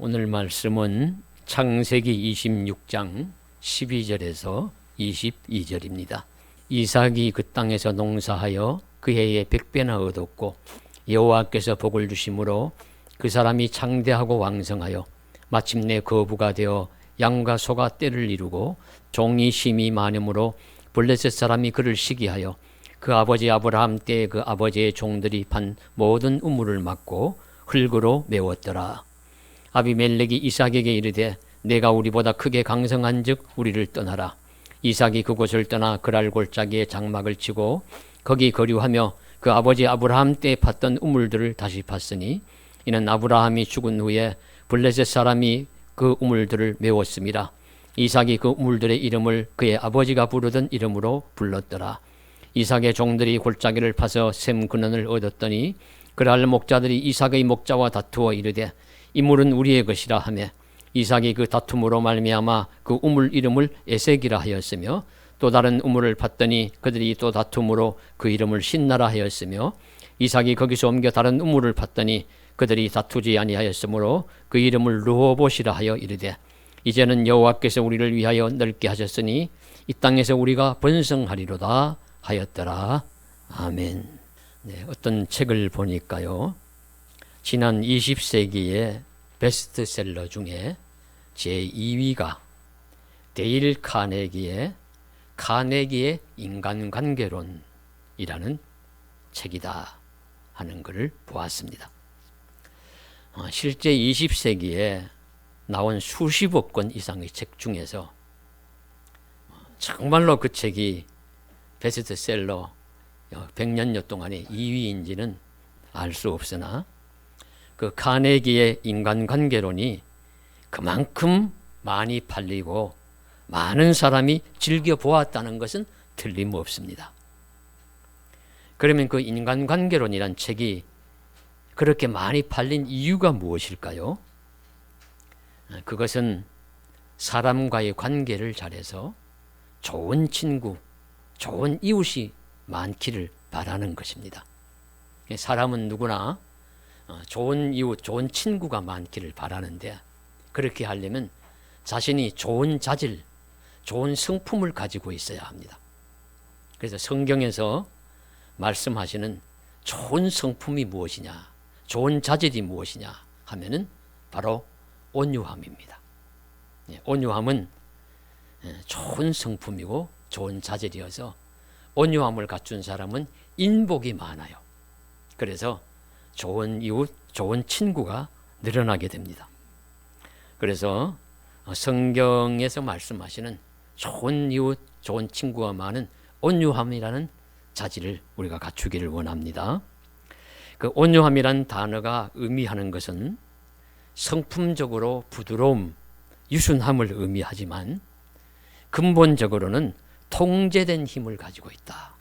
오늘 말씀은 창세기 26장 12절에서 22절입니다. 이삭이 그 땅에서 농사하여 그 해에 100배나 얻었고 여호와께서 복을 주심으로 그 사람이 창대하고 왕성하여 마침내 거부가 되어 양과 소가 떼를 이루고 종이 심이 많음으로 블레셋 사람이 그를 시기하여 그 아버지 아브라함 때에 그 아버지의 종들이 판 모든 우물을 막고 흙으로 메웠더라. 아비멜렉이 이삭에게 이르되 내가 우리보다 크게 강성한즉 우리를 떠나라. 이삭이 그곳을 떠나 그랄 골짜기에 장막을 치고 거기 거류하며 그 아버지 아브라함 때에 팠던 우물들을 다시 팠으니 이는 아브라함이 죽은 후에 블레셋 사람이 그 우물들을 메웠습니다. 이삭이 그 우물들의 이름을 그의 아버지가 부르던 이름으로 불렀더라. 이삭의 종들이 골짜기를 파서 샘 근원을 얻었더니 그랄 목자들이 이삭의 목자와 다투어 이르되 이 물은 우리의 것이라 하며 이삭이 그 다툼으로 말미암아 그 우물 이름을 에색이라 하였으며 또 다른 우물을 팠더니 그들이 또 다툼으로 그 이름을 신나라 하였으며 이삭이 거기서 옮겨 다른 우물을 팠더니 그들이 다투지 아니하였으므로 그 이름을 르호봇이라 하여 이르되 이제는 여호와께서 우리를 위하여 넓게 하셨으니 이 땅에서 우리가 번성하리로다 하였더라. 아멘. 네, 어떤 책을 보니까요, 지난 20세기의 베스트셀러 중에 제2위가 데일 카네기의 인간관계론이라는 책이다 하는 것을 보았습니다. 실제 20세기에 나온 수십억 권 이상의 책 중에서 정말로 그 책이 베스트셀러 100년여 동안의 2위인지는 알 수 없으나 그 카네기의 인간관계론이 그만큼 많이 팔리고 많은 사람이 즐겨보았다는 것은 틀림없습니다. 그러면 그 인간관계론이란 책이 그렇게 많이 팔린 이유가 무엇일까요? 그것은 사람과의 관계를 잘해서 좋은 친구, 좋은 이웃이 많기를 바라는 것입니다. 사람은 누구나 좋은 이웃, 좋은 친구가 많기를 바라는데 그렇게 하려면 자신이 좋은 자질, 좋은 성품을 가지고 있어야 합니다. 그래서 성경에서 말씀하시는 좋은 성품이 무엇이냐, 좋은 자질이 무엇이냐 하면은 바로 온유함입니다. 온유함은 좋은 성품이고 좋은 자질이어서 온유함을 갖춘 사람은 인복이 많아요. 그래서 좋은 이웃, 좋은 친구가 늘어나게 됩니다. 그래서 성경에서 말씀하시는 좋은 이웃, 좋은 친구가 많은 온유함이라는 자질을 우리가 갖추기를 원합니다. 그 온유함이라는 단어가 의미하는 것은 성품적으로 부드러움, 유순함을 의미하지만 근본적으로는 통제된 힘을 가지고 있다.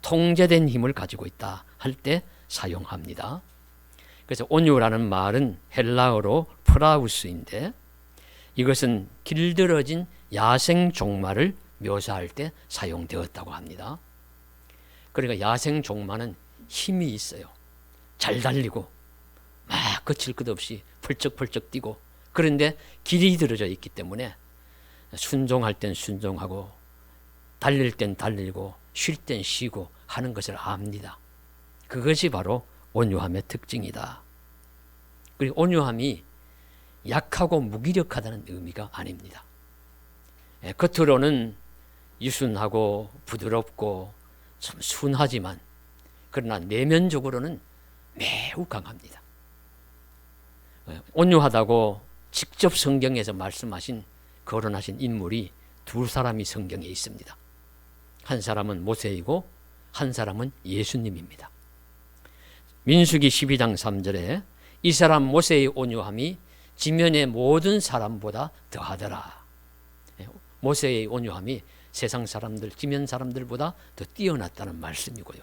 통제된 힘을 가지고 있다 할 때 사용합니다. 그래서 온유라는 말은 헬라어로 프라우스인데 이것은 길들어진 야생 종마를 묘사할 때 사용되었다고 합니다. 그러니까 야생 종마는 힘이 있어요. 잘 달리고 막 거칠 것 없이 펄쩍펄쩍 뛰고, 그런데 길이 들어져 있기 때문에 순종할 땐 순종하고 달릴 땐 달리고 쉴 땐 쉬고 하는 것을 압니다. 그것이 바로 온유함의 특징이다. 그리고 온유함이 약하고 무기력하다는 의미가 아닙니다. 겉으로는 유순하고 부드럽고 참 순하지만 그러나 내면적으로는 매우 강합니다. 온유하다고 직접 성경에서 말씀하신, 거론하신 인물이 두 사람이 성경에 있습니다. 한 사람은 모세이고 한 사람은 예수님입니다. 민수기 12장 3절에 이 사람 모세의 온유함이 지면의 모든 사람보다 더하더라. 모세의 온유함이 세상 사람들, 지면 사람들보다 더 뛰어났다는 말씀이고요.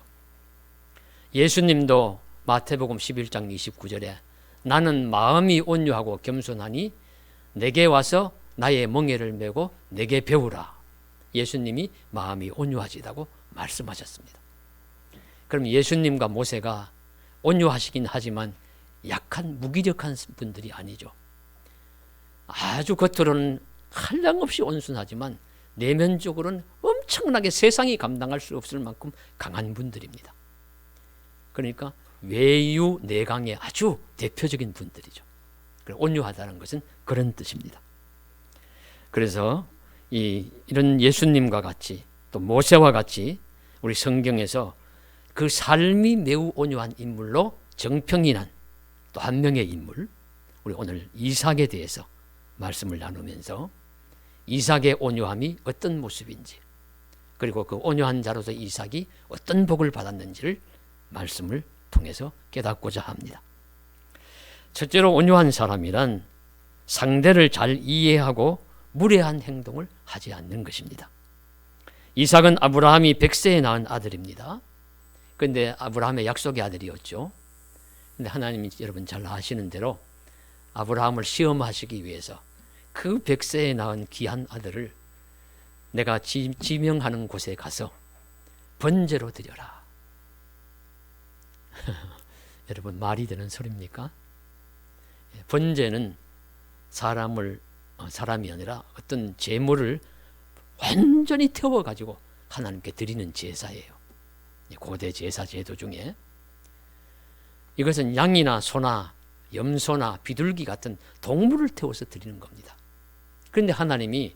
예수님도 마태복음 11장 29절에 나는 마음이 온유하고 겸손하니 내게 와서 나의 멍에를 메고 내게 배우라. 예수님이 마음이 온유하시다고 말씀하셨습니다. 그럼 예수님과 모세가 온유하시긴 하지만 약한 무기력한 분들이 아니죠. 아주 겉으로는 한량없이 온순하지만 내면적으로는 엄청나게 세상이 감당할 수 없을 만큼 강한 분들입니다. 그러니까 외유 내강의 아주 대표적인 분들이죠. 온유하다는 것은 그런 뜻입니다. 그래서 이런 예수님과 같이 또 모세와 같이 우리 성경에서 그 삶이 매우 온유한 인물로 정평이 난 또 한 명의 인물, 우리 오늘 이삭에 대해서 말씀을 나누면서 이삭의 온유함이 어떤 모습인지, 그리고 그 온유한 자로서 이삭이 어떤 복을 받았는지를 말씀을 통해서 깨닫고자 합니다. 첫째로 온유한 사람이란 상대를 잘 이해하고 무례한 행동을 하지 않는 것입니다. 이삭은 아브라함이 100세에 낳은 아들입니다. 그런데 아브라함의 약속의 아들이었죠. 근데 하나님이 여러분 잘 아시는 대로 아브라함을 시험하시기 위해서 그 100세에 낳은 귀한 아들을 내가 지명하는 곳에 가서 번제로 드려라. 여러분 말이 되는 소리입니까? 번제는 사람이 아니라 어떤 제물을 완전히 태워가지고 하나님께 드리는 제사예요. 고대 제사 제도 중에 이것은 양이나 소나 염소나 비둘기 같은 동물을 태워서 드리는 겁니다. 그런데 하나님이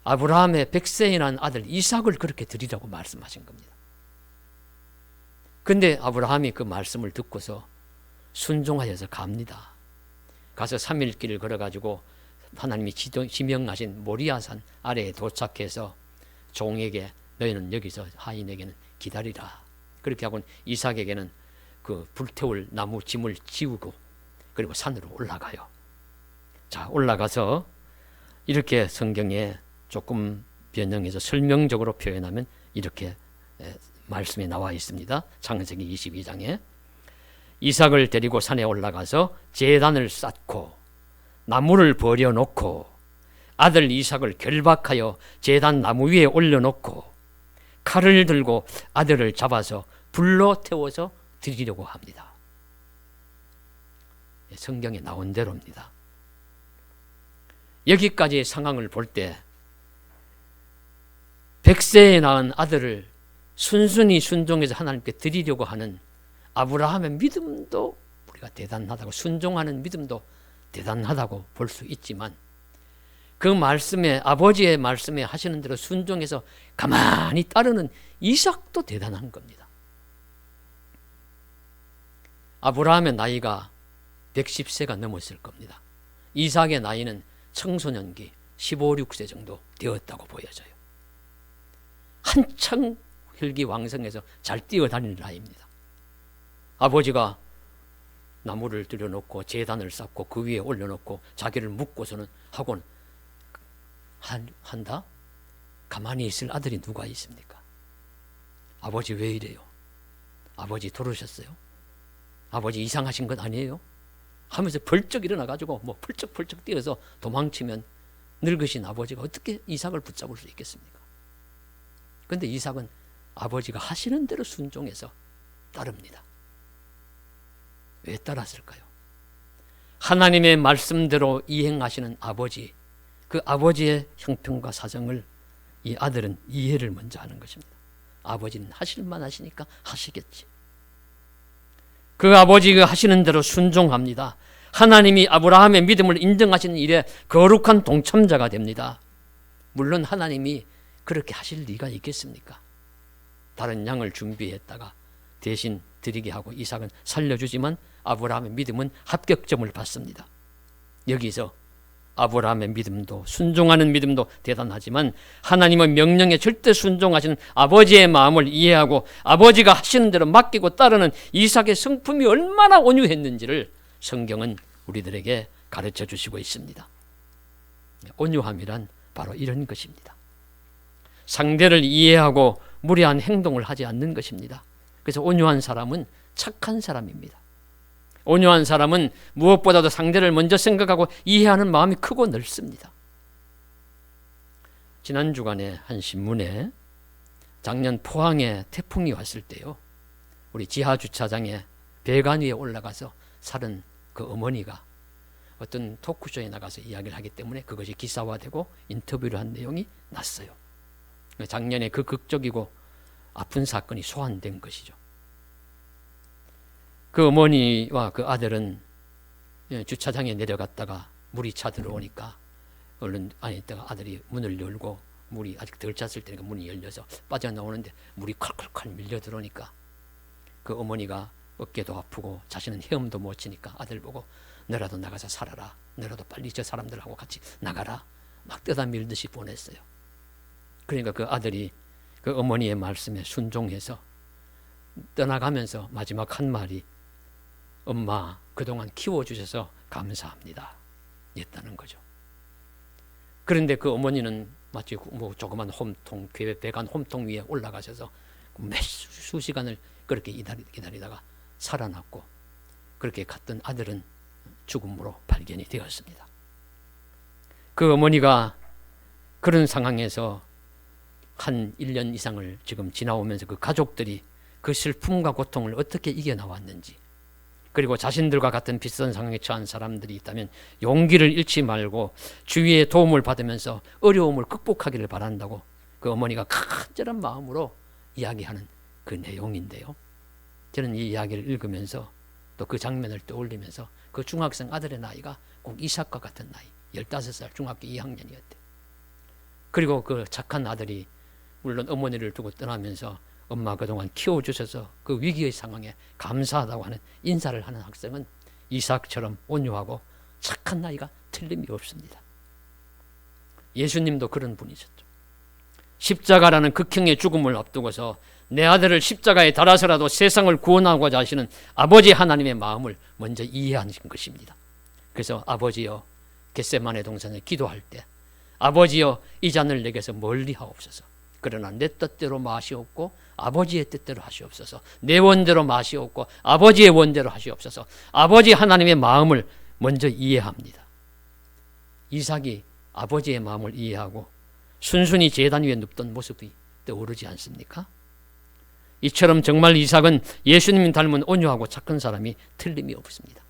아브라함의 100세에 난 아들 이삭을 그렇게 드리라고 말씀하신 겁니다. 그런데 아브라함이 그 말씀을 듣고서 순종하여서 갑니다. 가서 3일 길을 걸어가지고 하나님이 지명하신 모리아산 아래에 도착해서 종에게 너희는 여기서 하인에게는 기다리라. 그렇게 하고 이삭에게는 그 불태울 나무 짐을 지우고 그리고 산으로 올라가요. 자, 올라가서 이렇게 성경에 조금 변형해서 설명적으로 표현하면 이렇게 말씀이 나와 있습니다. 창세기 22장에 이삭을 데리고 산에 올라가서 제단을 쌓고 나무를 버려놓고 아들 이삭을 결박하여 제단 나무 위에 올려놓고 칼을 들고 아들을 잡아서 불로 태워서 드리려고 합니다. 성경에 나온 대로입니다. 여기까지의 상황을 볼 때 100세에 낳은 아들을 순순히 순종해서 하나님께 드리려고 하는 아브라함의 믿음도 우리가 대단하다고, 순종하는 믿음도 대단하다고 볼 수 있지만 그 말씀에, 아버지의 말씀에 하시는 대로 순종해서 가만히 따르는 이삭도 대단한 겁니다. 아브라함의 나이가 110세가 넘었을 겁니다. 이삭의 나이는 청소년기 15, 16세 정도 되었다고 보여져요. 한창 혈기왕성해서 잘 뛰어다니는 나이입니다. 아버지가 나무를 들여놓고 제단을 쌓고 그 위에 올려놓고 자기를 묶고서는 하고는 한다? 가만히 있을 아들이 누가 있습니까? 아버지 왜 이래요? 아버지 돌으셨어요? 아버지 이상하신 것 아니에요? 하면서 벌쩍 일어나가지고 뭐 펄쩍펄쩍 뛰어서 도망치면 늙으신 아버지가 어떻게 이삭을 붙잡을 수 있겠습니까? 그런데 이삭은 아버지가 하시는 대로 순종해서 따릅니다. 왜 따랐을까요? 하나님의 말씀대로 이행하시는 아버지, 그 아버지의 형편과 사정을 이 아들은 이해를 먼저 하는 것입니다. 아버지는 하실만 하시니까 하시겠지. 그 아버지가 하시는 대로 순종합니다. 하나님이 아브라함의 믿음을 인정하시는 일에 거룩한 동참자가 됩니다. 물론 하나님이 그렇게 하실 리가 있겠습니까? 다른 양을 준비했다가 대신 드리게 하고 이삭은 살려주지만 아브라함의 믿음은 합격점을 받습니다. 여기서 아브라함의 믿음도, 순종하는 믿음도 대단하지만 하나님의 명령에 절대 순종하시는 아버지의 마음을 이해하고 아버지가 하시는 대로 맡기고 따르는 이삭의 성품이 얼마나 온유했는지를 성경은 우리들에게 가르쳐 주시고 있습니다. 온유함이란 바로 이런 것입니다. 상대를 이해하고 무례한 행동을 하지 않는 것입니다. 그래서 온유한 사람은 착한 사람입니다. 온유한 사람은 무엇보다도 상대를 먼저 생각하고 이해하는 마음이 크고 넓습니다. 지난 주간에 한 신문에 작년 포항에 태풍이 왔을 때요, 우리 지하 주차장에 배관 위에 올라가서 살은 그 어머니가 어떤 토크쇼에 나가서 이야기를 하기 때문에 그것이 기사화되고 인터뷰를 한 내용이 났어요. 작년에 그 극적이고 아픈 사건이 소환된 것이죠. 그 어머니와 그 아들은 주차장에 내려갔다가 물이 차 들어오니까 얼른 안에 있다가 아들이 문을 열고 물이 아직 덜 찼을 때니까 문이 열려서 빠져나오는데 물이 콸콸콸 밀려 들어오니까 그 어머니가 어깨도 아프고 자신은 헤엄도 못 치니까 아들 보고 너라도 나가서 살아라. 너라도 빨리 저 사람들하고 같이 나가라. 막 떠다 밀듯이 보냈어요. 그러니까 그 아들이 그 어머니의 말씀에 순종해서 떠나가면서 마지막 한 말이 엄마 그동안 키워주셔서 감사합니다. 했다는 거죠. 그런데 그 어머니는 마치 뭐 조그만 홈통, 배관 홈통 위에 올라가셔서 몇 수시간을 그렇게 기다리다가 살아났고 그렇게 갔던 아들은 죽음으로 발견이 되었습니다. 그 어머니가 그런 상황에서 한 1년 이상을 지금 지나오면서 그 가족들이 그 슬픔과 고통을 어떻게 이겨나왔는지, 그리고 자신들과 같은 비슷한 상황에 처한 사람들이 있다면 용기를 잃지 말고 주위의 도움을 받으면서 어려움을 극복하기를 바란다고 그 어머니가 간절한 마음으로 이야기하는 그 내용인데요. 저는 이 이야기를 읽으면서 또 그 장면을 떠올리면서 그 중학생 아들의 나이가 꼭 이삭과 같은 나이, 15살 중학교 2학년이었대. 그리고 그 착한 아들이 물론 어머니를 두고 떠나면서 엄마 그동안 키워주셔서 그 위기의 상황에 감사하다고 하는 인사를 하는 학생은 이삭처럼 온유하고 착한 나이가 틀림이 없습니다. 예수님도 그런 분이셨죠. 십자가라는 극형의 죽음을 앞두고서 내 아들을 십자가에 달아서라도 세상을 구원하고자 하시는 아버지 하나님의 마음을 먼저 이해하신 것입니다. 그래서 아버지여, 겟세마네 동산에 기도할 때 아버지여 이 잔을 내게서 멀리 하옵소서. 그러나 내 뜻대로 마시옵고 아버지의 뜻대로 하시옵소서. 내 원대로 마시옵고 아버지의 원대로 하시옵소서. 아버지 하나님의 마음을 먼저 이해합니다. 이삭이 아버지의 마음을 이해하고 순순히 제단 위에 눕던 모습이 떠오르지 않습니까? 이처럼 정말 이삭은 예수님 닮은 온유하고 착한 사람이 틀림이 없습니다.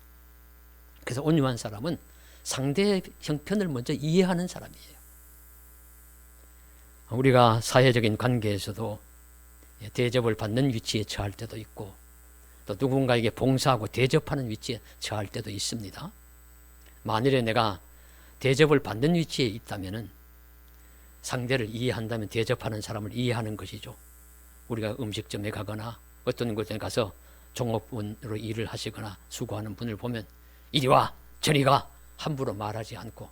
그래서 온유한 사람은 상대의 형편을 먼저 이해하는 사람이에요. 우리가 사회적인 관계에서도 대접을 받는 위치에 처할 때도 있고 또 누군가에게 봉사하고 대접하는 위치에 처할 때도 있습니다. 만일에 내가 대접을 받는 위치에 있다면 상대를 이해한다면 대접하는 사람을 이해하는 것이죠. 우리가 음식점에 가거나 어떤 곳에 가서 종업원으로 일을 하시거나 수고하는 분을 보면 이리 와 저리 가 함부로 말하지 않고,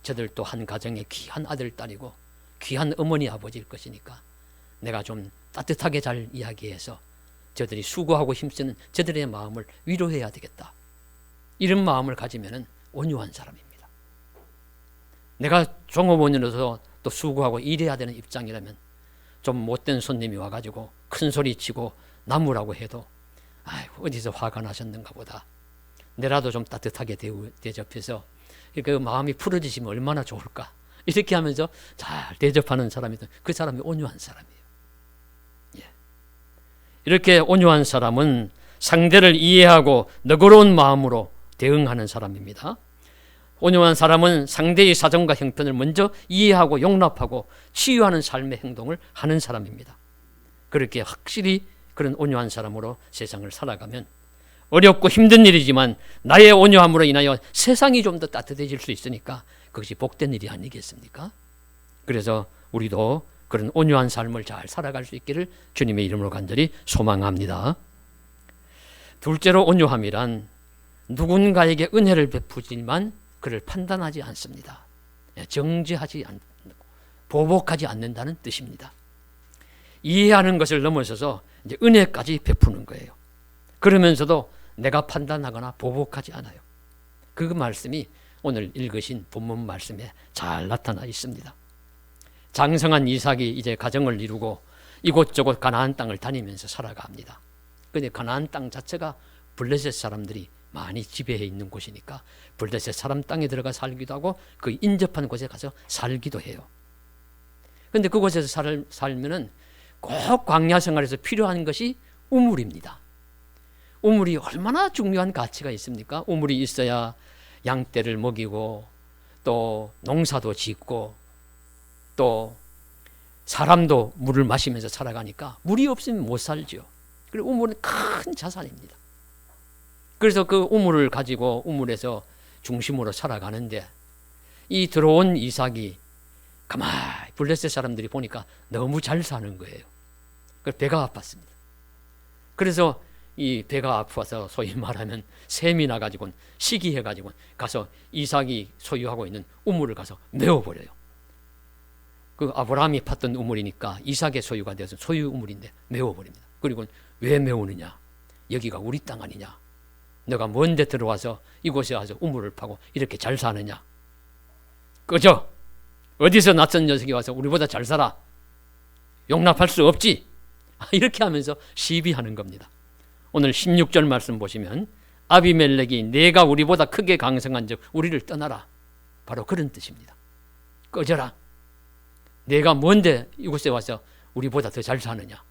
저들도 한 가정의 귀한 아들 딸이고 귀한 어머니 아버지일 것이니까 내가 좀 따뜻하게 잘 이야기해서 저들이 수고하고 힘쓰는 저들의 마음을 위로해야 되겠다. 이런 마음을 가지면 온유한 사람입니다. 내가 종업원으로서 또 수고하고 일해야 되는 입장이라면 좀 못된 손님이 와가지고 큰 소리 치고 나무라고 해도 아이고 어디서 화가 나셨는가 보다. 내라도 좀 따뜻하게 대접해서 그 마음이 풀어지시면 얼마나 좋을까. 이렇게 하면서 잘 대접하는 사람이든 그 사람이 온유한 사람이에요. 예. 이렇게 온유한 사람은 상대를 이해하고 너그러운 마음으로 대응하는 사람입니다. 온유한 사람은 상대의 사정과 형편을 먼저 이해하고 용납하고 치유하는 삶의 행동을 하는 사람입니다. 그렇게 확실히 그런 온유한 사람으로 세상을 살아가면 어렵고 힘든 일이지만 나의 온유함으로 인하여 세상이 좀 더 따뜻해질 수 있으니까 그것이 복된 일이 아니겠습니까? 그래서 우리도 그런 온유한 삶을 잘 살아갈 수 있기를 주님의 이름으로 간절히 소망합니다. 둘째로 온유함이란 누군가에게 은혜를 베푸지만 그를 판단하지 않습니다. 정죄하지 않고 보복하지 않는다는 뜻입니다. 이해하는 것을 넘어서서 이제 은혜까지 베푸는 거예요. 그러면서도 내가 판단하거나 보복하지 않아요. 그 말씀이 오늘 읽으신 본문 말씀에 잘 나타나 있습니다. 장성한 이삭이 이제 가정을 이루고 이곳저곳 가나안 땅을 다니면서 살아갑니다. 그런데 가나안 땅 자체가 블레셋 사람들이 많이 지배해 있는 곳이니까 블레셋 사람 땅에 들어가 살기도 하고 그 인접한 곳에 가서 살기도 해요. 그런데 그곳에서 살면은 꼭 광야 생활에서 필요한 것이 우물입니다. 우물이 얼마나 중요한 가치가 있습니까? 우물이 있어야 양떼를 먹이고 또 농사도 짓고 또 사람도 물을 마시면서 살아가니까 물이 없으면 못 살죠. 그리고 우물은 큰 자산입니다. 그래서 그 우물을 가지고 우물에서 중심으로 살아가는데 이 들어온 이삭이 가만히 블레셋 사람들이 보니까 너무 잘 사는 거예요. 그래서 배가 아팠습니다. 그래서 이 배가 아파서 소위 말하면 샘이 나가지고 시기해가지고 가서 이삭이 소유하고 있는 우물을 가서 메워버려요. 그 아브라함이 팠던 우물이니까 이삭의 소유가 되어서 소유 우물인데 메워버립니다. 그리고 왜 메우느냐? 여기가 우리 땅 아니냐? 너가 먼데 들어와서 이곳에 와서 우물을 파고 이렇게 잘 사느냐? 꺼져! 어디서 낯선 녀석이 와서 우리보다 잘 살아? 용납할 수 없지! 이렇게 하면서 시비하는 겁니다. 오늘 16절 말씀 보시면 아비멜렉이 내가 우리보다 크게 강성한 즉 우리를 떠나라. 바로 그런 뜻입니다. 꺼져라. 내가 뭔데 이곳에 와서 우리보다 더 잘 사느냐.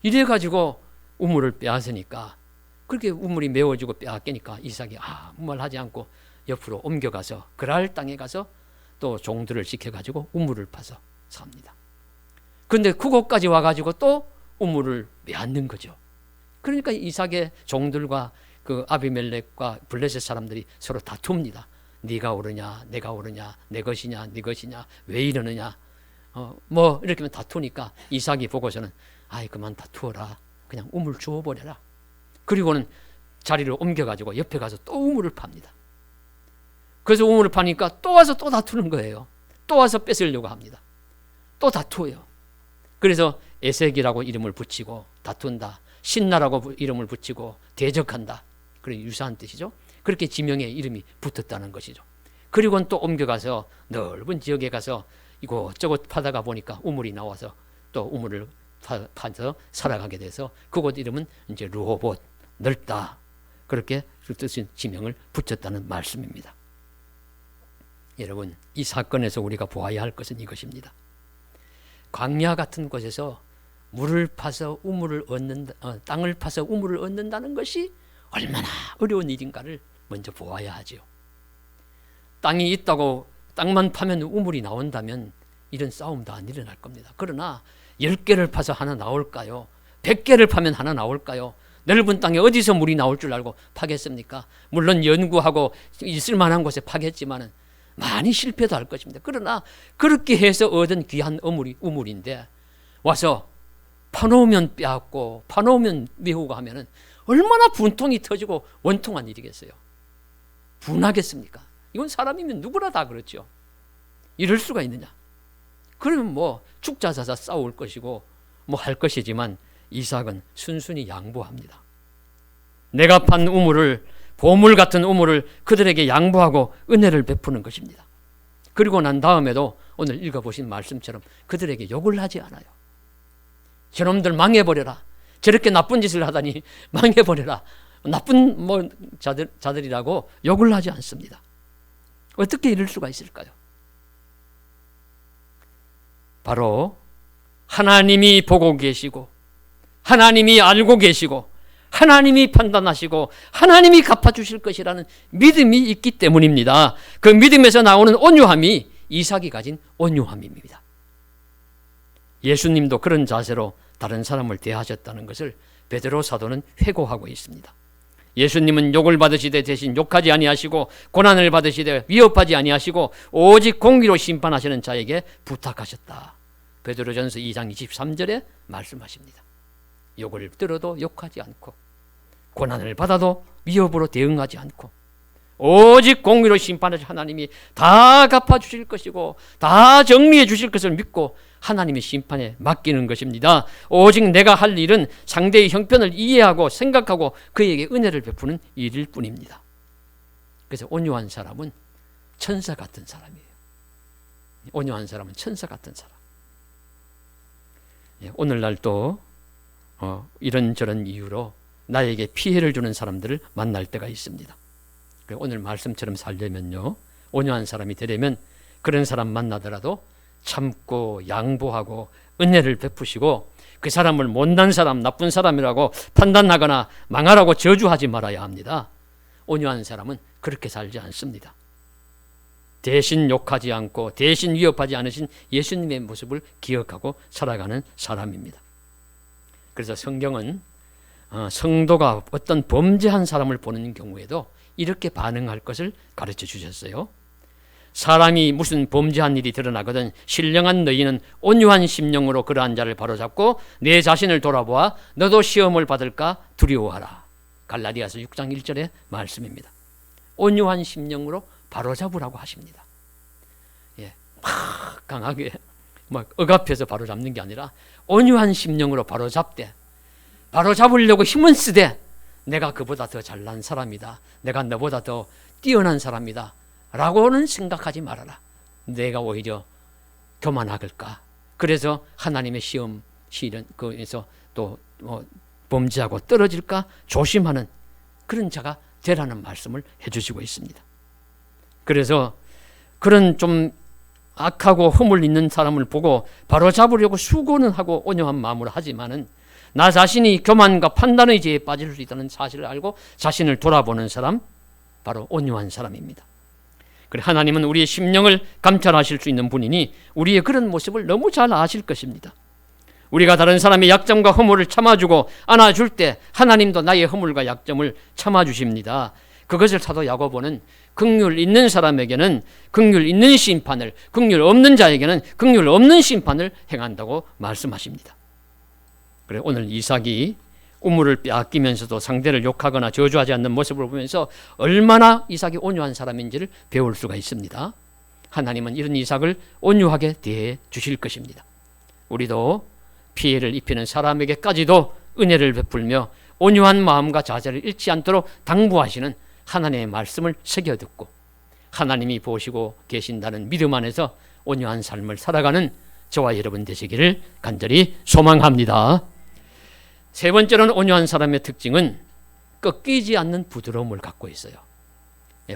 이래가지고 우물을 빼앗으니까 그렇게 우물이 메워지고 빼앗기니까 이삭이 아무 말 하지 않고 옆으로 옮겨가서 그랄 땅에 가서 또 종들을 지켜가지고 우물을 파서 삽니다. 그런데 그곳까지 와가지고 또 우물을 빼앗는 거죠. 그러니까 이삭의 종들과 그 아비멜렉과 블레셋 사람들이 서로 다툽니다. 네가 옳으냐, 내가 옳으냐, 내 것이냐, 네 것이냐, 왜 이러느냐, 뭐 이렇게 하면 다투니까 이삭이 보고서는 아이 그만 다투어라, 그냥 우물 주워버려라. 그리고는 자리를 옮겨가지고 옆에 가서 또 우물을 팝니다. 그래서 우물을 파니까 또 와서 또 다투는 거예요. 또 와서 뺏으려고 합니다. 또 다투어요. 그래서 에색이라고 이름을 붙이고 다툰다, 신나라고 이름을 붙이고 대적한다. 그런 유사한 뜻이죠. 그렇게 지명의 이름이 붙었다는 것이죠. 그리고는 또 옮겨가서 넓은 지역에 가서 이곳저곳 파다가 보니까 우물이 나와서 또 우물을 파서 살아가게 돼서 그곳 이름은 이제 르호봇, 넓다. 그렇게 그 뜻인 지명을 붙였다는 말씀입니다. 여러분, 이 사건에서 우리가 보아야 할 것은 이것입니다. 광야 같은 곳에서 물을 파서 우물을 땅을 파서 우물을 얻는다는 것이 얼마나 어려운 일인가를 먼저 보아야 하죠. 땅이 있다고 땅만 파면 우물이 나온다면 이런 싸움도 안 일어날 겁니다. 그러나 10개를 파서 하나 나올까요? 100개를 파면 하나 나올까요? 넓은 땅에 어디서 물이 나올 줄 알고 파겠습니까? 물론 연구하고 있을 만한 곳에 파겠지만은 많이 실패도 할 것입니다. 그러나 그렇게 해서 얻은 귀한 우물인데 와서 파놓으면 빼앗고 파놓으면 메우고 하면은 얼마나 분통이 터지고 원통한 일이겠어요. 분하겠습니까? 이건 사람이면 누구나 다 그렇죠. 이럴 수가 있느냐? 그러면 뭐 죽자사자 싸울 것이고 뭐 할 것이지만 이삭은 순순히 양보합니다. 내가 판 우물을, 보물 같은 우물을 그들에게 양보하고 은혜를 베푸는 것입니다. 그리고 난 다음에도 오늘 읽어보신 말씀처럼 그들에게 욕을 하지 않아요. 저놈들 망해버려라. 저렇게 나쁜 짓을 하다니 망해버려라. 나쁜 자들이라고 욕을 하지 않습니다. 어떻게 이럴 수가 있을까요? 바로 하나님이 보고 계시고 하나님이 알고 계시고 하나님이 판단하시고 하나님이 갚아주실 것이라는 믿음이 있기 때문입니다. 그 믿음에서 나오는 온유함이 이삭이 가진 온유함입니다. 예수님도 그런 자세로 다른 사람을 대하셨다는 것을 베드로 사도는 회고하고 있습니다. 예수님은 욕을 받으시되 대신 욕하지 아니하시고 고난을 받으시되 위협하지 아니하시고 오직 공의로 심판하시는 자에게 부탁하셨다. 베드로전서 2장 23절에 말씀하십니다. 욕을 들어도 욕하지 않고 고난을 받아도 위협으로 대응하지 않고 오직 공의로 심판하신 하나님이 다 갚아주실 것이고 다 정리해 주실 것을 믿고 하나님의 심판에 맡기는 것입니다. 오직 내가 할 일은 상대의 형편을 이해하고 생각하고 그에게 은혜를 베푸는 일일 뿐입니다. 그래서 온유한 사람은 천사 같은 사람이에요. 온유한 사람은 천사 같은 사람. 오늘날 또 이런저런 이유로 나에게 피해를 주는 사람들을 만날 때가 있습니다. 오늘 말씀처럼 살려면요, 온유한 사람이 되려면 그런 사람 만나더라도 참고 양보하고 은혜를 베푸시고 그 사람을 못난 사람, 나쁜 사람이라고 판단하거나 망하라고 저주하지 말아야 합니다. 온유한 사람은 그렇게 살지 않습니다. 대신 욕하지 않고 대신 위협하지 않으신 예수님의 모습을 기억하고 살아가는 사람입니다. 그래서 성경은 성도가 어떤 범죄한 사람을 보는 경우에도 이렇게 반응할 것을 가르쳐 주셨어요. 사람이 무슨 범죄한 일이 드러나거든 신령한 너희는 온유한 심령으로 그러한 자를 바로잡고 내 자신을 돌아보아 너도 시험을 받을까 두려워하라. 갈라디아서 6장 1절의 말씀입니다. 온유한 심령으로 바로잡으라고 하십니다. 예, 막 강하게 막 억압해서 바로잡는 게 아니라 온유한 심령으로 바로잡되, 바로잡으려고 힘은 쓰되 내가 그보다 더 잘난 사람이다, 내가 너보다 더 뛰어난 사람이다 라고는 생각하지 말아라. 내가 오히려 교만할까. 그래서 하나님의 시험 그에서 또 범죄하고 떨어질까 조심하는 그런 자가 되라는 말씀을 해주시고 있습니다. 그래서 그런 좀 악하고 허물 있는 사람을 보고 바로잡으려고 수고는 하고 온유한 마음으로 하지만은 나 자신이 교만과 판단의 죄에 빠질 수 있다는 사실을 알고 자신을 돌아보는 사람, 바로 온유한 사람입니다. 그래, 하나님은 우리의 심령을 감찰하실 수 있는 분이니 우리의 그런 모습을 너무 잘 아실 것입니다. 우리가 다른 사람의 약점과 허물을 참아주고 안아줄 때 하나님도 나의 허물과 약점을 참아주십니다. 그것을 사도 야고보는 긍휼 있는 사람에게는 긍휼 있는 심판을, 긍휼 없는 자에게는 긍휼 없는 심판을 행한다고 말씀하십니다. 그래, 오늘 이삭이 우물을 빼앗기면서도 상대를 욕하거나 저주하지 않는 모습을 보면서 얼마나 이삭이 온유한 사람인지를 배울 수가 있습니다. 하나님은 이런 이삭을 온유하게 대해 주실 것입니다. 우리도 피해를 입히는 사람에게까지도 은혜를 베풀며 온유한 마음과 자세를 잃지 않도록 당부하시는 하나님의 말씀을 새겨듣고 하나님이 보시고 계신다는 믿음 안에서 온유한 삶을 살아가는 저와 여러분 되시기를 간절히 소망합니다. 세 번째로는 온유한 사람의 특징은 꺾이지 않는 부드러움을 갖고 있어요.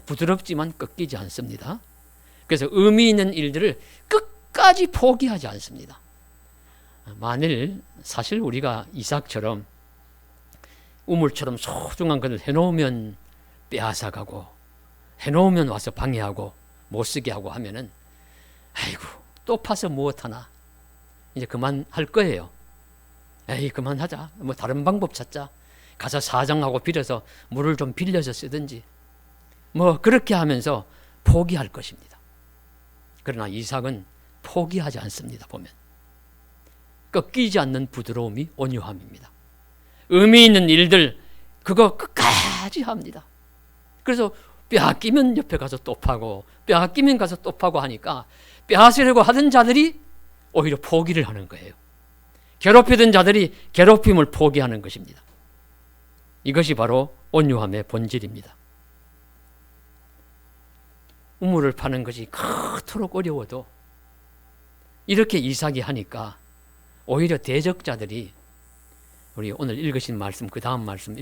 부드럽지만 꺾이지 않습니다. 그래서 의미 있는 일들을 끝까지 포기하지 않습니다. 만일 사실 우리가 이삭처럼 우물처럼 소중한 것을 해놓으면 빼앗아가고 해놓으면 와서 방해하고 못쓰게 하고 하면은 아이고 또 파서 무엇하나 이제 그만할 거예요. 에이 그만하자, 뭐 다른 방법 찾자, 가서 사정하고 빌어서 물을 좀 빌려서 쓰든지 뭐 그렇게 하면서 포기할 것입니다. 그러나 이삭은 포기하지 않습니다. 보면 꺾이지 않는 부드러움이 온유함입니다. 의미 있는 일들 그거 끝까지 합니다. 그래서 빼앗기면 옆에 가서 또 파고 빼앗기면 가서 또 파고 하니까 빼앗으려고 하던 자들이 오히려 포기를 하는 거예요. 괴롭히던 자들이 괴롭힘을 포기하는 것입니다. 이것이 바로 온유함의 본질입니다. 우물을 파는 것이 그토록 어려워도 이렇게 이삭이 하니까 오히려 대적자들이, 우리 오늘 읽으신 말씀 그 다음 말씀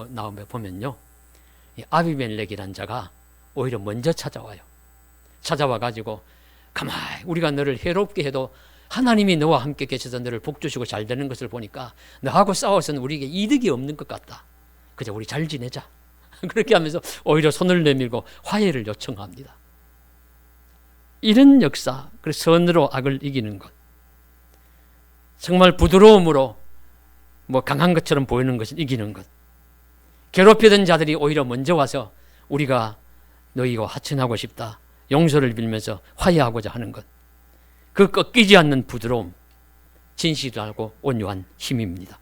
나오면 보면요, 아비멜렉이란 자가 오히려 먼저 찾아와요. 찾아와 가지고 가만히 우리가 너를 해롭게 해도 하나님이 너와 함께 계셔서 너를 복주시고 잘 되는 것을 보니까 너하고 싸워서는 우리에게 이득이 없는 것 같다. 그저 우리 잘 지내자. 그렇게 하면서 오히려 손을 내밀고 화해를 요청합니다. 이런 역사, 그래서 선으로 악을 이기는 것, 정말 부드러움으로 뭐 강한 것처럼 보이는 것을 이기는 것, 괴롭히던 자들이 오히려 먼저 와서 우리가 너희와 하천하고 싶다, 용서를 빌면서 화해하고자 하는 것, 그 꺾이지 않는 부드러움, 진실하고 온유한 힘입니다.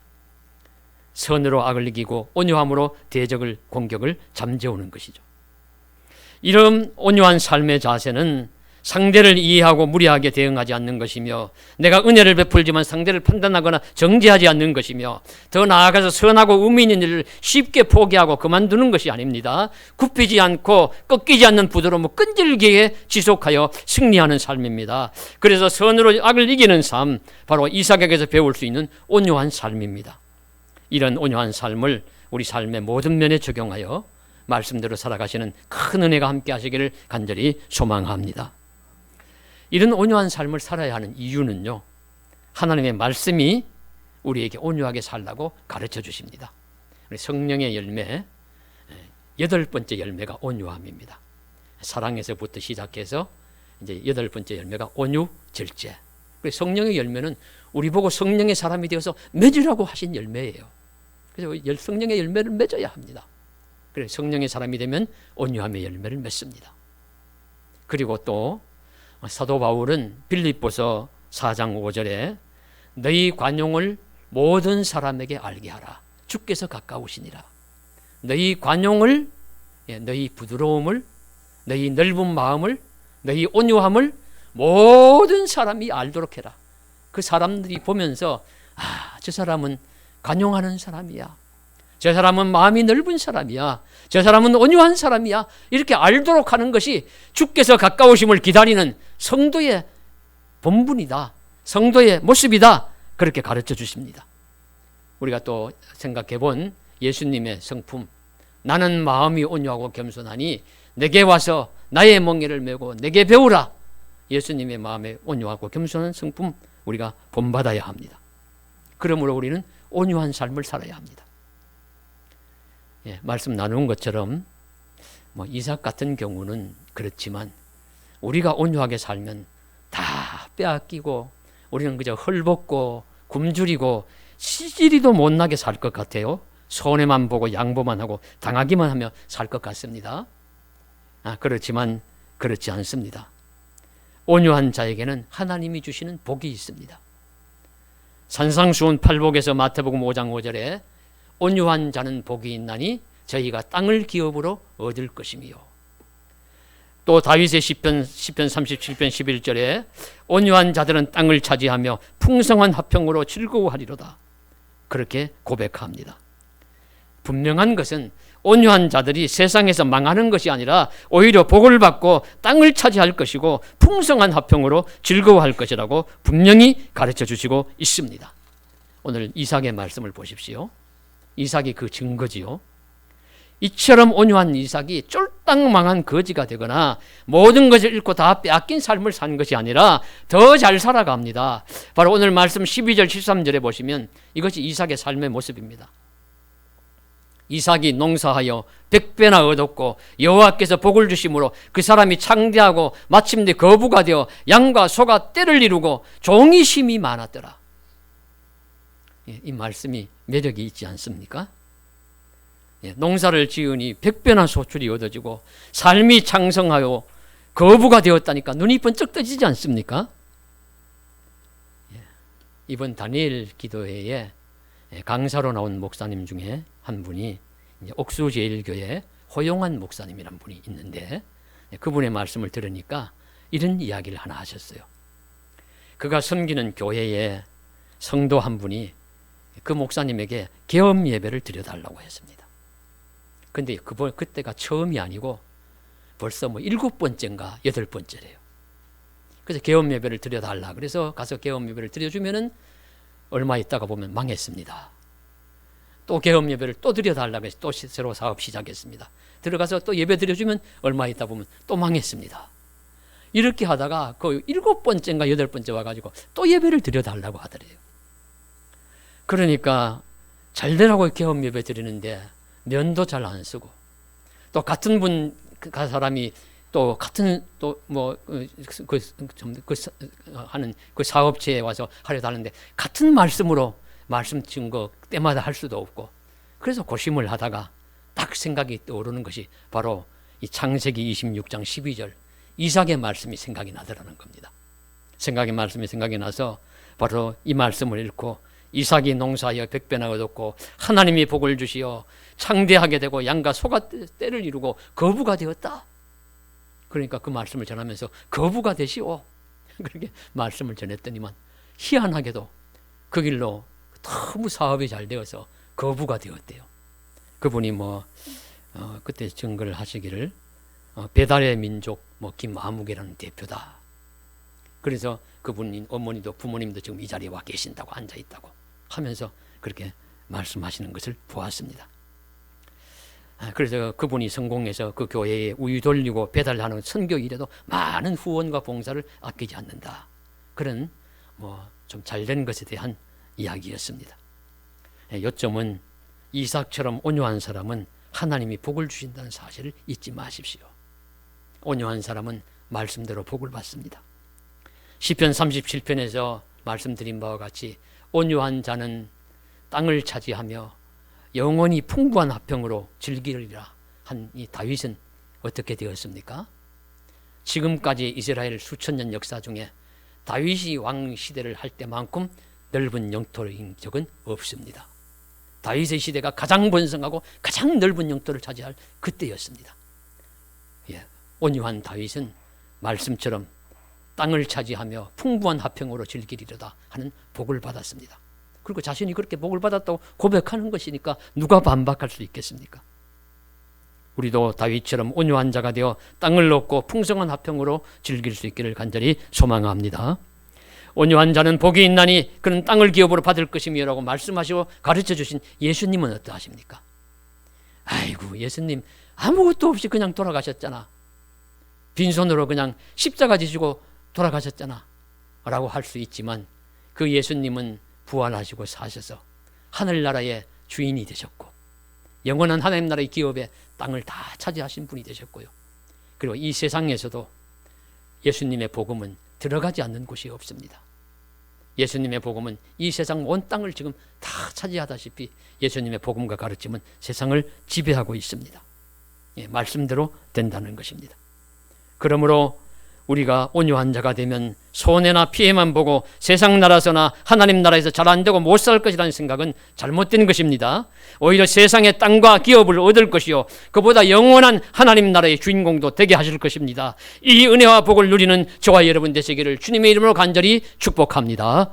선으로 악을 이기고 온유함으로 대적을, 공격을 잠재우는 것이죠. 이런 온유한 삶의 자세는 상대를 이해하고 무리하게 대응하지 않는 것이며, 내가 은혜를 베풀지만 상대를 판단하거나 정죄하지 않는 것이며, 더 나아가서 선하고 의미 있는 일을 쉽게 포기하고 그만두는 것이 아닙니다. 굽히지 않고 꺾이지 않는 부드러움을 끈질기게 지속하여 승리하는 삶입니다. 그래서 선으로 악을 이기는 삶, 바로 이삭에게서 배울 수 있는 온유한 삶입니다. 이런 온유한 삶을 우리 삶의 모든 면에 적용하여 말씀대로 살아가시는 큰 은혜가 함께 하시기를 간절히 소망합니다. 이런 온유한 삶을 살아야 하는 이유는요, 하나님의 말씀이 우리에게 온유하게 살라고 가르쳐 주십니다. 성령의 열매, 8번째 열매가 온유함입니다. 사랑에서부터 시작해서 이제 8번째 열매가 온유, 절제. 성령의 열매는 우리 보고 성령의 사람이 되어서 맺으라고 하신 열매예요. 그래서 성령의 열매를 맺어야 합니다. 그래서 성령의 사람이 되면 온유함의 열매를 맺습니다. 그리고 또 사도 바울은 빌립보서 4장 5절에 너희 관용을 모든 사람에게 알게 하라. 주께서 가까우시니라. 너희 관용을, 너희 부드러움을, 너희 넓은 마음을, 너희 온유함을 모든 사람이 알도록 해라. 그 사람들이 보면서 저 사람은 관용하는 사람이야. 저 사람은 마음이 넓은 사람이야. 저 사람은 온유한 사람이야. 이렇게 알도록 하는 것이 주께서 가까우심을 기다리는 성도의 본분이다. 성도의 모습이다. 그렇게 가르쳐 주십니다. 우리가 또 생각해 본 예수님의 성품, 나는 마음이 온유하고 겸손하니 내게 와서 나의 멍에를 메고 내게 배우라. 예수님의 마음에 온유하고 겸손한 성품 우리가 본받아야 합니다. 그러므로 우리는 온유한 삶을 살아야 합니다. 말씀 나눈 것처럼 이삭 같은 경우는 그렇지만 우리가 온유하게 살면 다 빼앗기고 우리는 그저 헐벗고 굶주리고 시지리도 못나게 살 것 같아요. 손해만 보고 양보만 하고 당하기만 하며 살 것 같습니다. 그렇지만 그렇지 않습니다. 온유한 자에게는 하나님이 주시는 복이 있습니다. 산상수훈 8복에서 마태복음 5장 5절에 온유한 자는 복이 있나니 저희가 땅을 기업으로 얻을 것이며, 또 다윗의 시편 37편 11절에 온유한 자들은 땅을 차지하며 풍성한 화평으로 즐거워하리로다. 그렇게 고백합니다. 분명한 것은 온유한 자들이 세상에서 망하는 것이 아니라 오히려 복을 받고 땅을 차지할 것이고 풍성한 화평으로 즐거워할 것이라고 분명히 가르쳐 주시고 있습니다. 오늘 이삭의 말씀을 보십시오. 이삭이 그 증거지요. 이처럼 온유한 이삭이 쫄딱 망한 거지가 되거나 모든 것을 잃고 다 빼앗긴 삶을 사는 것이 아니라 더 잘 살아갑니다. 바로 오늘 말씀 12절 13절에 보시면 이것이 이삭의 삶의 모습입니다. 이삭이 농사하여 100배나 얻었고 여호와께서 복을 주심으로 그 사람이 창대하고 마침내 거부가 되어 양과 소가 떼를 이루고 종이 심이 많았더라. 이 말씀이 매력이 있지 않습니까? 농사를 지으니 100배나 소출이 얻어지고 삶이 창성하여 거부가 되었다니까 눈이 번쩍 떠지지 않습니까? 이번 다니엘 기도회에 강사로 나온 목사님 중에 한 분이 옥수제일교회 호용한 목사님이란 분이 있는데 그분의 말씀을 들으니까 이런 이야기를 하나 하셨어요. 그가 섬기는 교회에 성도 한 분이 그 목사님에게 계엄 예배를 드려달라고 했습니다. 근데 그때가 처음이 아니고 벌써 7번째인가 8번째래요. 그래서 계엄 예배를 드려달라. 그래서 가서 계엄 예배를 드려주면은 얼마 있다가 보면 망했습니다. 또 계엄 예배를 또 드려달라고 해서 또 새로 사업 시작했습니다. 들어가서 또 예배 드려주면 얼마 있다 보면 또 망했습니다. 이렇게 하다가 그 7번째인가 8번째 와가지고 또 예배를 드려달라고 하더래요. 그러니까 잘 되라고 계엄 예배 드리는데 면도 잘 안 쓰고 또 같은 분 그 사람이 또 같은 또 하는 그 사업체에 와서 하려고 하는데 같은 말씀으로 말씀 증거 때마다 할 수도 없고 그래서 고심을 하다가 딱 생각이 떠오르는 것이 바로 이 창세기 26장 12절 이삭의 말씀이 생각이 나더라는 겁니다. 말씀이 생각이 나서 바로 이 말씀을 읽고 이삭이 농사하여 100배나 얻었고 하나님이 복을 주시어 창대하게 되고 양과 소가 떼를 이루고 거부가 되었다. 그러니까 그 말씀을 전하면서 거부가 되시오. 그렇게 말씀을 전했더니만 희한하게도 그 길로 너무 사업이 잘 되어서 거부가 되었대요. 그분이 그때 증거를 하시기를 배달의 민족 김아무개라는 대표다. 그래서 그분 어머니도 부모님도 지금 이 자리에 와 계신다고 앉아 있다고 하면서 그렇게 말씀하시는 것을 보았습니다. 그래서 그분이 성공해서 그 교회에 우유 돌리고 배달하는 선교 일에도 많은 후원과 봉사를 아끼지 않는다. 그런 좀 잘된 것에 대한 이야기였습니다. 요점은 이삭처럼 온유한 사람은 하나님이 복을 주신다는 사실을 잊지 마십시오. 온유한 사람은 말씀대로 복을 받습니다. 시편 37편에서 말씀드린 바와 같이 온유한 자는 땅을 차지하며 영원히 풍부한 화평으로 즐기리라 한 이 다윗은 어떻게 되었습니까? 지금까지 이스라엘 수천 년 역사 중에 다윗이 왕 시대를 할 때만큼 넓은 영토인 적은 없습니다. 다윗의 시대가 가장 번성하고 가장 넓은 영토를 차지할 그때였습니다. 온유한 다윗은 말씀처럼 땅을 차지하며 풍부한 화평으로 즐기리로다 하는 복을 받았습니다. 그리고 자신이 그렇게 복을 받았다고 고백하는 것이니까 누가 반박할 수 있겠습니까? 우리도 다윗처럼 온유한 자가 되어 땅을 얻고 풍성한 화평으로 즐길 수 있기를 간절히 소망합니다. 온유한 자는 복이 있나니 그는 땅을 기업으로 받을 것이며 라고 말씀하시고 가르쳐 주신 예수님은 어떠하십니까? 아이고, 예수님 아무것도 없이 그냥 돌아가셨잖아. 빈손으로 그냥 십자가 지시고 돌아가셨잖아 라고 할 수 있지만 그 예수님은 부활하시고 사셔서 하늘나라의 주인이 되셨고 영원한 하나님 나라의 기업에 땅을 다 차지하신 분이 되셨고요. 그리고 이 세상에서도 예수님의 복음은 들어가지 않는 곳이 없습니다. 예수님의 복음은 이 세상 온 땅을 지금 다 차지하다시피 예수님의 복음과 가르침은 세상을 지배하고 있습니다. 말씀대로 된다는 것입니다. 그러므로 우리가 온유한 자가 되면 손해나 피해만 보고 세상 나라에서나 하나님 나라에서 잘 안 되고 못 살 것이라는 생각은 잘못된 것입니다. 오히려 세상의 땅과 기업을 얻을 것이요 그보다 영원한 하나님 나라의 주인공도 되게 하실 것입니다. 이 은혜와 복을 누리는 저와 여러분 되시기를 주님의 이름으로 간절히 축복합니다.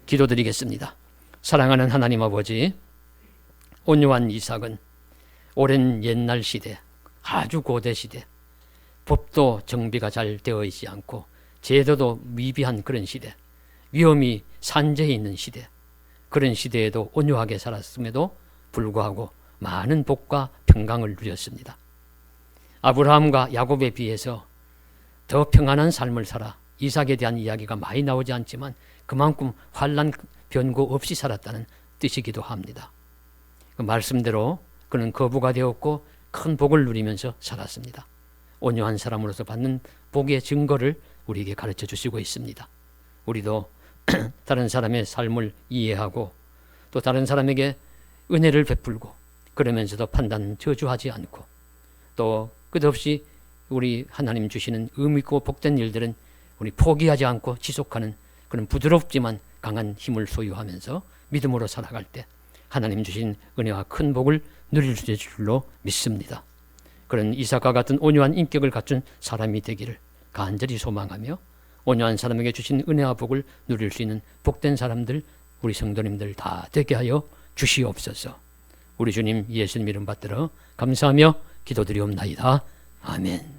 기도드리겠습니다. 사랑하는 하나님 아버지, 온유한 이삭은 오랜 옛날 시대, 아주 고대 시대, 법도 정비가 잘 되어 있지 않고 제도도 미비한 그런 시대, 위험이 산재해 있는 시대, 그런 시대에도 온유하게 살았음에도 불구하고 많은 복과 평강을 누렸습니다. 아브라함과 야곱에 비해서 더 평안한 삶을 살아 이삭에 대한 이야기가 많이 나오지 않지만 그만큼 환난 변고 없이 살았다는 뜻이기도 합니다. 그 말씀대로 그는 거부가 되었고 큰 복을 누리면서 살았습니다. 온유한 사람으로서 받는 복의 증거를 우리에게 가르쳐 주시고 있습니다. 우리도 다른 사람의 삶을 이해하고 또 다른 사람에게 은혜를 베풀고 그러면서도 판단 저주하지 않고 또 끝없이 우리 하나님 주시는 의미 있고 복된 일들은 우리 포기하지 않고 지속하는 그런 부드럽지만 강한 힘을 소유하면서 믿음으로 살아갈 때 하나님 주신 은혜와 큰 복을 누릴 수 있을 줄로 믿습니다. 그런 이삭과 같은 온유한 인격을 갖춘 사람이 되기를 간절히 소망하며 온유한 사람에게 주신 은혜와 복을 누릴 수 있는 복된 사람들, 우리 성도님들 다 되게 하여 주시옵소서. 우리 주님 예수님 이름 받들어 감사하며 기도드리옵나이다. 아멘.